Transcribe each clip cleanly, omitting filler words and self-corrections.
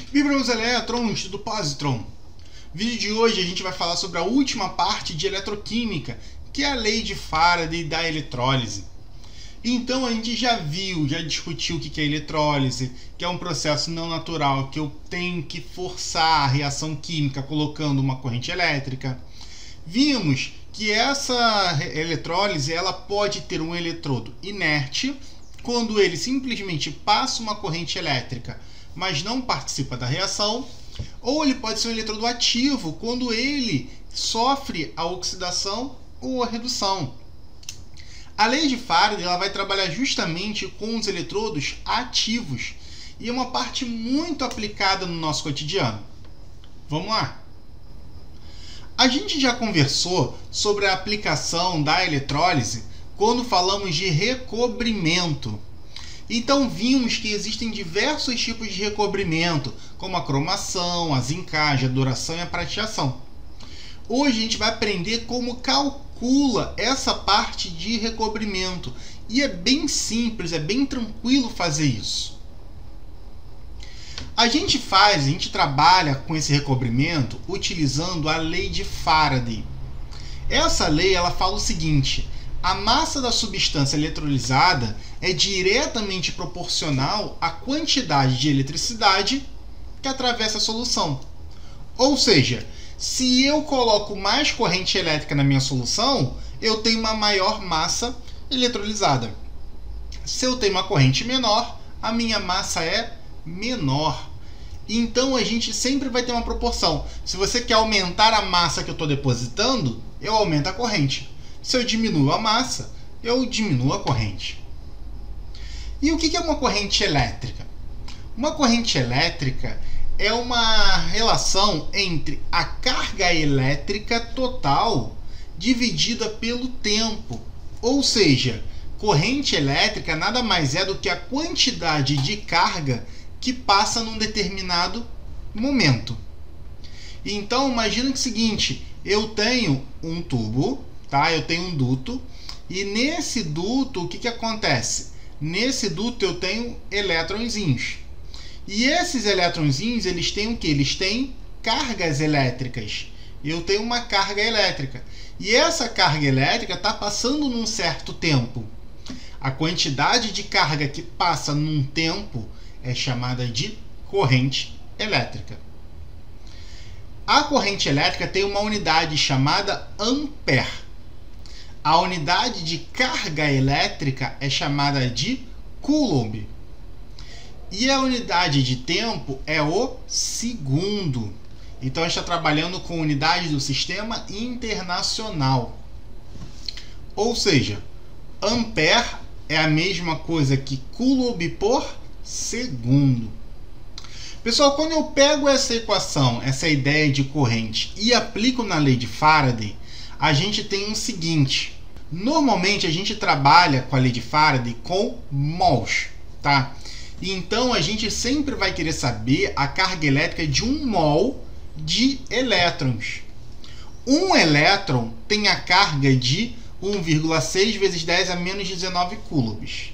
Vibra os elétrons do positron. No vídeo de hoje a gente vai falar sobre a última parte de eletroquímica, que é a lei de Faraday da eletrólise. Então a gente já discutiu o que é eletrólise, que é um processo não natural, que eu tenho que forçar a reação química colocando uma corrente elétrica. Vimos que essa eletrólise ela pode ter um eletrodo inerte, quando ele simplesmente passa uma corrente elétrica, mas não participa da reação, ou ele pode ser um eletrodo ativo, quando ele sofre a oxidação ou a redução. A lei de Faraday ela vai trabalhar justamente com os eletrodos ativos, e é uma parte muito aplicada no nosso cotidiano. Vamos lá! A gente já conversou sobre a aplicação da eletrólise quando falamos de recobrimento. Então vimos que existem diversos tipos de recobrimento, como a cromação, a zincagem, a douração e a prateação. Hoje a gente vai aprender como calcula essa parte de recobrimento, e é bem simples, é bem tranquilo fazer isso. A gente trabalha com esse recobrimento utilizando a lei de Faraday. Essa lei ela fala o seguinte: a massa da substância eletrolizada é diretamente proporcional à quantidade de eletricidade que atravessa a solução. Ou seja, se eu coloco mais corrente elétrica na minha solução, eu tenho uma maior massa eletrolizada. Se eu tenho uma corrente menor, a minha massa é menor. Então a gente sempre vai ter uma proporção. Se você quer aumentar a massa que eu estou depositando, eu aumento a corrente. Se eu diminuo a massa, eu diminuo a corrente. E o que é uma corrente elétrica? Uma corrente elétrica é uma relação entre a carga elétrica total dividida pelo tempo. Ou seja, corrente elétrica nada mais é do que a quantidade de carga que passa num determinado momento. Então, imagina o seguinte: eu tenho um tubo, tá? Eu tenho um duto, e nesse duto, o que acontece? Nesse duto eu tenho elétronzinhos. E esses elétronzinhos, eles têm o quê? Eles têm cargas elétricas. Eu tenho uma carga elétrica. E essa carga elétrica está passando num certo tempo. A quantidade de carga que passa num tempo é chamada de corrente elétrica. A corrente elétrica tem uma unidade chamada ampere. A unidade de carga elétrica é chamada de coulomb. E a unidade de tempo é o segundo. Então a gente está trabalhando com unidades do sistema internacional. Ou seja, ampere é a mesma coisa que coulomb por segundo. Pessoal, quando eu pego essa equação, essa ideia de corrente, e aplico na lei de Faraday, a gente tem o seguinte: normalmente a gente trabalha com a lei de Faraday com mols, tá? Então a gente sempre vai querer saber a carga elétrica de 1 mol de elétrons. Um elétron tem a carga de 1,6 vezes 10 a menos 19 coulombs.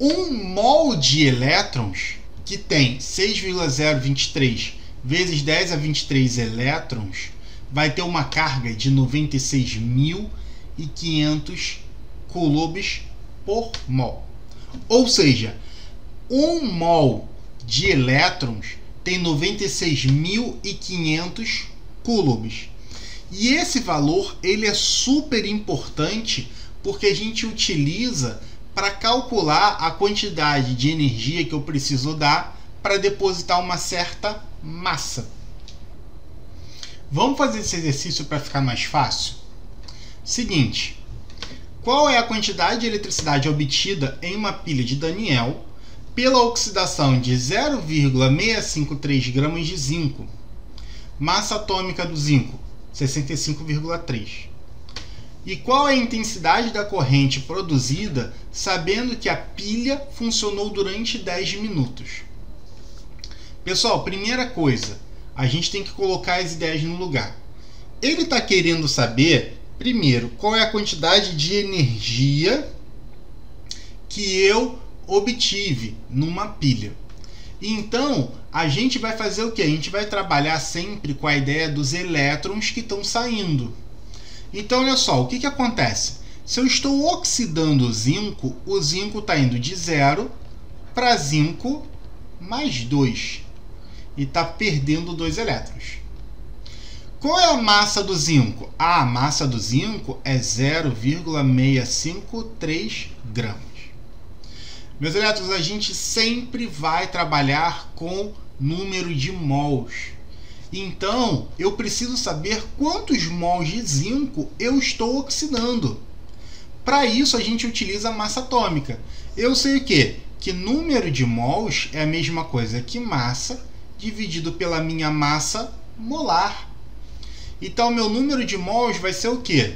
1 mol de elétrons, que tem 6,023 vezes 10 a 23 elétrons, vai ter uma carga de 96.500 coulombs por mol. Ou seja, 1 mol de elétrons tem 96.500 coulombs. E esse valor ele é super importante porque a gente utiliza para calcular a quantidade de energia que eu preciso dar para depositar uma certa massa. Vamos fazer esse exercício para ficar mais fácil? Seguinte: qual é a quantidade de eletricidade obtida em uma pilha de Daniel pela oxidação de 0,653 gramas de zinco? Massa atômica do zinco, 65,3. E qual é a intensidade da corrente produzida sabendo que a pilha funcionou durante 10 minutos? Pessoal, primeira coisa, a gente tem que colocar as ideias no lugar. Ele está querendo saber, primeiro, qual é a quantidade de energia que eu obtive numa pilha. Então, a gente vai fazer o quê? A gente vai trabalhar sempre com a ideia dos elétrons que estão saindo. Então, olha só, o que acontece? Se eu estou oxidando o zinco está indo de 0 para zinco mais 2. E está perdendo 2 elétrons. Qual é a massa do zinco? A massa do zinco é 0,653 gramas. Meus elétrons, a gente sempre vai trabalhar com número de mols. Então, eu preciso saber quantos mols de zinco eu estou oxidando. Para isso, a gente utiliza a massa atômica. Eu sei o quê? Que número de mols é a mesma coisa que massa dividido pela minha massa molar. Então, meu número de mols vai ser o quê?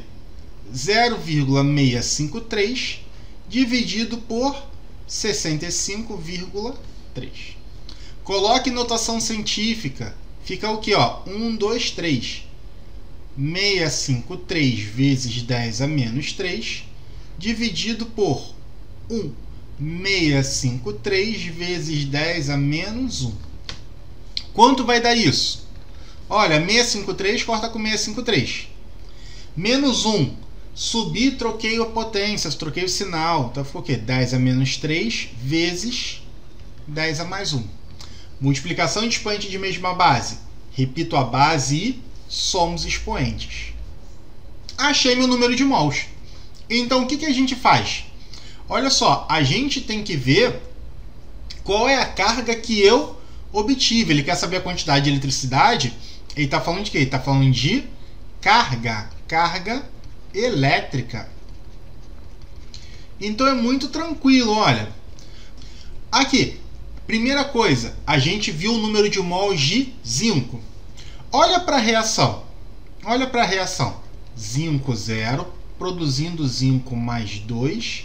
0,653 dividido por 65,3. Coloque notação científica. Fica o quê? 1, 2, 3. 653 vezes 10 a menos 3 dividido por 1. 653 vezes 10 a menos 1. Quanto vai dar isso? Olha, 653 corta com 653. Menos 1. Subi, troquei a potência, troquei o sinal. Então ficou o quê? 10 a menos 3 vezes 10 a mais 1. Multiplicação de expoente de mesma base. Repito a base e somos expoentes. Achei meu número de mols. Então o que a gente faz? Olha só, a gente tem que ver qual é a carga que eu obtive. Ele quer saber a quantidade de eletricidade. Ele está falando de quê? Ele está falando de carga. Carga elétrica. Então é muito tranquilo, olha. Aqui, primeira coisa, a gente viu o número de mols de zinco. Olha para a reação. Olha para a reação. Zinco 0, produzindo zinco mais 2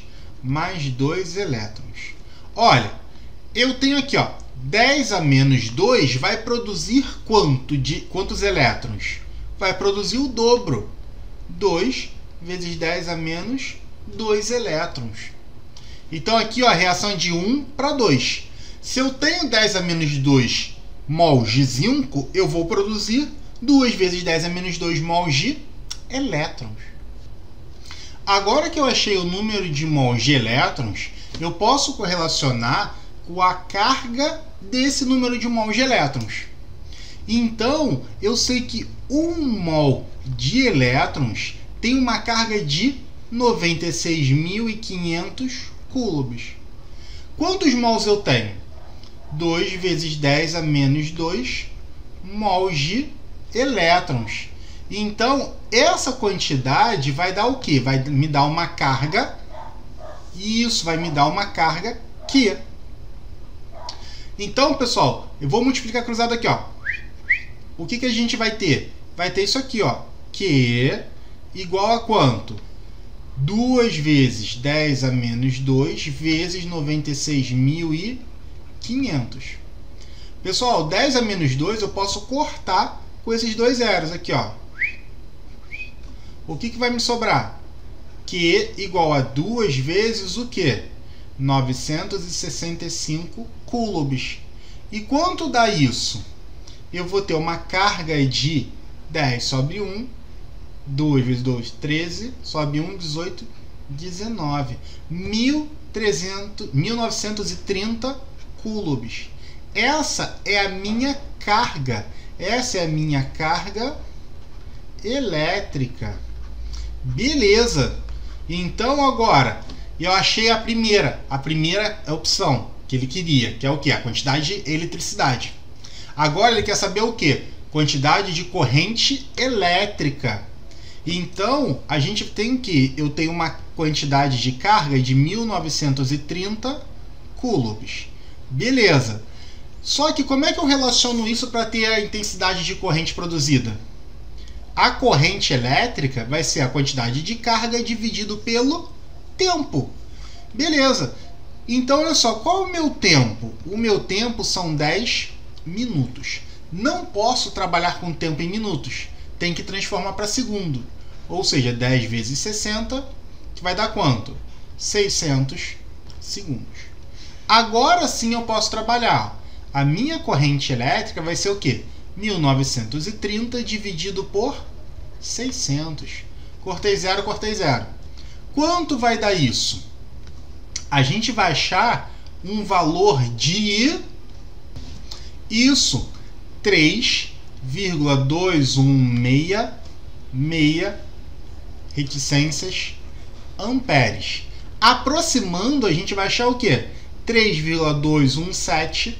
elétrons. Olha, eu tenho aqui, 10 a menos 2 vai produzir quantos elétrons? Vai produzir o dobro. 2 vezes 10 a menos 2 elétrons. Então aqui, a reação é de 1 para 2. Se eu tenho 10 a menos 2 mols de zinco, eu vou produzir 2 vezes 10 a menos 2 mols de elétrons. Agora que eu achei o número de mols de elétrons, eu posso correlacionar com a carga desse número de mols de elétrons. Então, eu sei que 1 mol de elétrons tem uma carga de 96.500 coulombs. Quantos mols eu tenho? 2 vezes 10 a menos 2 mols de elétrons. Então, essa quantidade vai dar o quê? Vai me dar uma carga. E isso vai me dar uma carga Q. Então, pessoal, eu vou multiplicar cruzado aqui, O que a gente vai ter? Vai ter isso aqui, Q igual a quanto? 2 vezes 10 a menos 2 vezes 96.500. Pessoal, 10 a menos 2 eu posso cortar com esses dois zeros aqui, O que vai me sobrar? Q igual a 2 vezes o quê? 965 coulombs. E quanto dá isso? Eu vou ter uma carga de 10 sobre 1, 2 vezes 2, 13, sobe 1, 18, 19. 1930 coulombs. Essa é a minha carga. Essa é a minha carga elétrica. Beleza. Então agora, eu achei a primeira opção que ele queria, que é o quê? A quantidade de eletricidade. Agora ele quer saber o quê? Quantidade de corrente elétrica. Então, a gente tem que eu tenho uma quantidade de carga de 1930 coulombs. Beleza. Só que como é que eu relaciono isso para ter a intensidade de corrente produzida? A corrente elétrica vai ser a quantidade de carga dividido pelo tempo. Beleza. Então, olha só, qual é o meu tempo? O meu tempo são 10 minutos. Não posso trabalhar com tempo em minutos. Tem que transformar para segundo. Ou seja, 10 vezes 60, que vai dar quanto? 600 segundos. Agora sim eu posso trabalhar. A minha corrente elétrica vai ser o quê? 1930 dividido por 600. Cortei zero, cortei zero. Quanto vai dar isso? A gente vai achar um valor de 3,2166 reticências amperes. Aproximando, a gente vai achar o quê? 3,217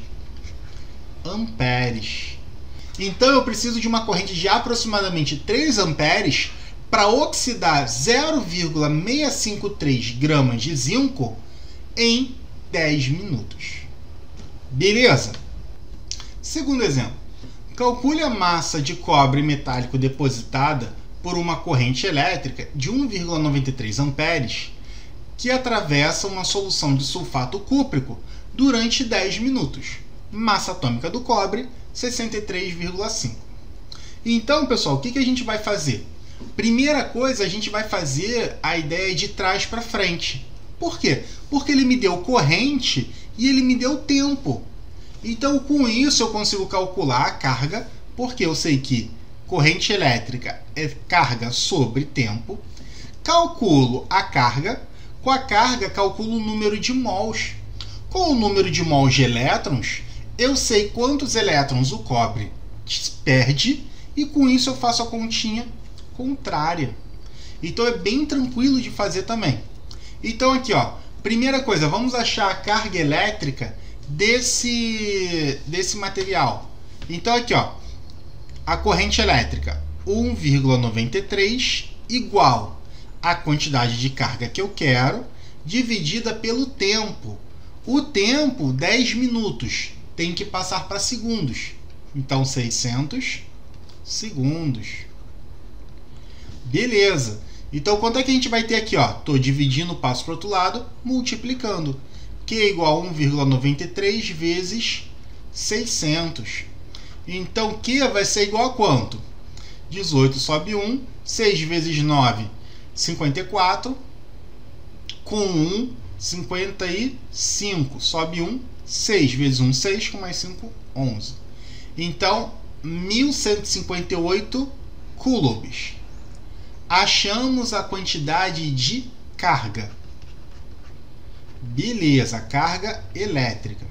amperes. Então, eu preciso de uma corrente de aproximadamente 3 amperes para oxidar 0,653 gramas de zinco em 10 minutos. Beleza? Segundo exemplo. Calcule a massa de cobre metálico depositada por uma corrente elétrica de 1,93 amperes que atravessa uma solução de sulfato cúprico durante 10 minutos. Massa atômica do cobre, 63,5. Então, pessoal, o que a gente vai fazer? Primeira coisa, a gente vai fazer a ideia de trás para frente. Por quê? Porque ele me deu corrente e ele me deu tempo. Então, com isso, eu consigo calcular a carga, porque eu sei que corrente elétrica é carga sobre tempo. Calculo a carga. Com a carga, calculo o número de mols. Com o número de mols de elétrons, eu sei quantos elétrons o cobre perde e com isso eu faço a continha contrária. Então é bem tranquilo de fazer também. Então aqui, ó, primeira coisa, vamos achar a carga elétrica desse material. Então aqui, ó, a corrente elétrica 1,93 igual a quantidade de carga que eu quero, dividida pelo tempo. O tempo, 10 minutos, tem que passar para segundos. Então, 600 segundos. Beleza. Então, quanto é que a gente vai ter aqui? Estou dividindo, passo para o outro lado, multiplicando. Q é igual a 1,93 vezes 600. Então, Q vai ser igual a quanto? 18 sobe 1, 6 vezes 9, 54, com 1, 55, sobe 1, 6 vezes 1, 6, com mais 5, 11. Então, 1158 coulombs. Achamos a quantidade de carga. Beleza, carga elétrica.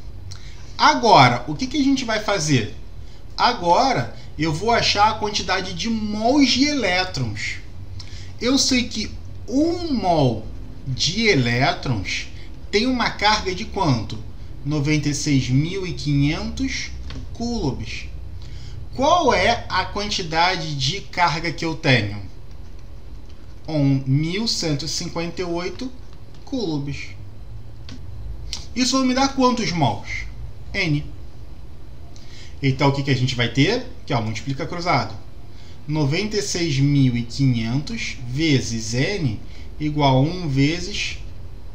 Agora, o que a gente vai fazer? Agora, eu vou achar a quantidade de mols de elétrons. Eu sei que 1 mol de elétrons tem uma carga de quanto? 96.500 coulombs. Qual é a quantidade de carga que eu tenho? 1.158 coulombs. Isso vai me dar quantos mols? N. Então, o que a gente vai ter? Que multiplica cruzado. 96.500 vezes N igual a 1 vezes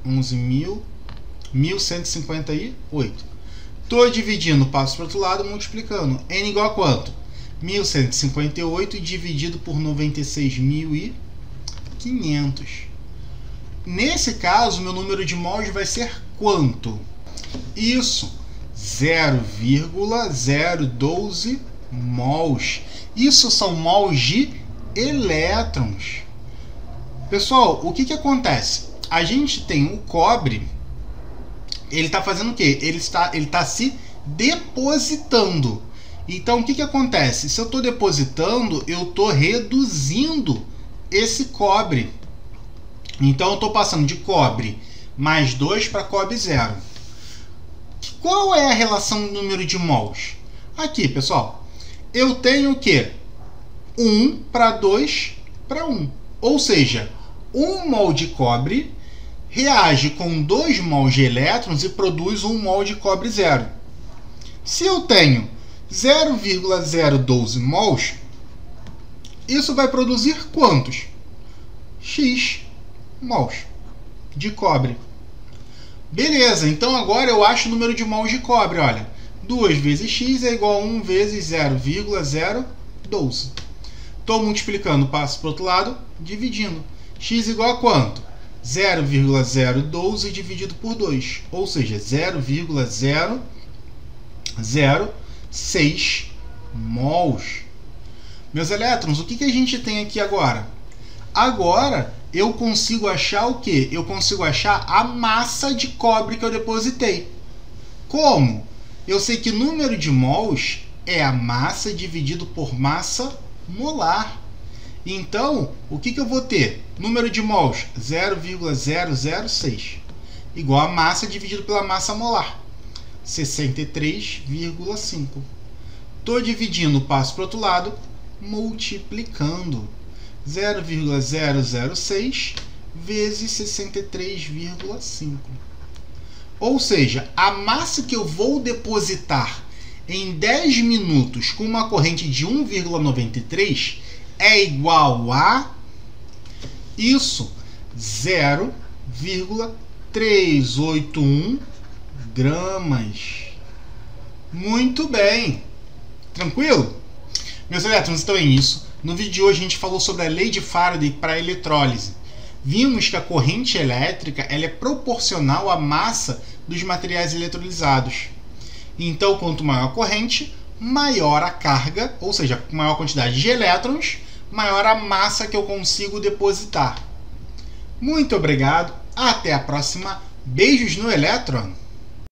11.158. Estou dividindo, passo para o outro lado, multiplicando. N igual a quanto? 1.158 dividido por 96.500. Nesse caso, meu número de mols vai ser quanto? Isso, 0,012 mols. Isso são mols de elétrons. Pessoal, o que acontece? A gente tem o cobre, ele está fazendo o quê? Ele está se depositando. Então, o que acontece? Se eu estou depositando, eu estou reduzindo esse cobre. Então, eu estou passando de cobre mais 2 para cobre 0. Qual é a relação do número de mols? Aqui, pessoal, eu tenho o quê? 1 para 2 para 1. Ou seja, 1 mol de cobre reage com 2 mols de elétrons e produz 1 mol de cobre 0. Se eu tenho 0,012 mols, isso vai produzir quantos? X mols de cobre. Beleza, então agora eu acho o número de mols de cobre. Olha, 2 vezes x é igual a 1 vezes 0,012. Estou multiplicando, passo para o outro lado, dividindo. X igual a quanto? 0,012 dividido por 2, ou seja, 0,012 0,6 mols. Meus elétrons, o que a gente tem aqui agora? Agora eu consigo achar o quê? Eu consigo achar a massa de cobre que eu depositei. Como? Eu sei que número de mols é a massa dividido por massa molar. Então, o que eu vou ter? Número de mols, 0,006, igual a massa dividido pela massa molar, 63,5. Estou dividindo, passo para o outro lado, multiplicando. 0,006 vezes 63,5. Ou seja, a massa que eu vou depositar em 10 minutos com uma corrente de 1,93 é igual a isso, 0,381 gramas. Muito bem. Tranquilo? Meus elétrons, então é isso. No vídeo de hoje a gente falou sobre a lei de Faraday para a eletrólise. Vimos que a corrente elétrica ela é proporcional à massa dos materiais eletrolisados. Então, quanto maior a corrente, maior a carga, ou seja, maior a quantidade de elétrons, maior a massa que eu consigo depositar. Muito obrigado, até a próxima. Beijos no elétron!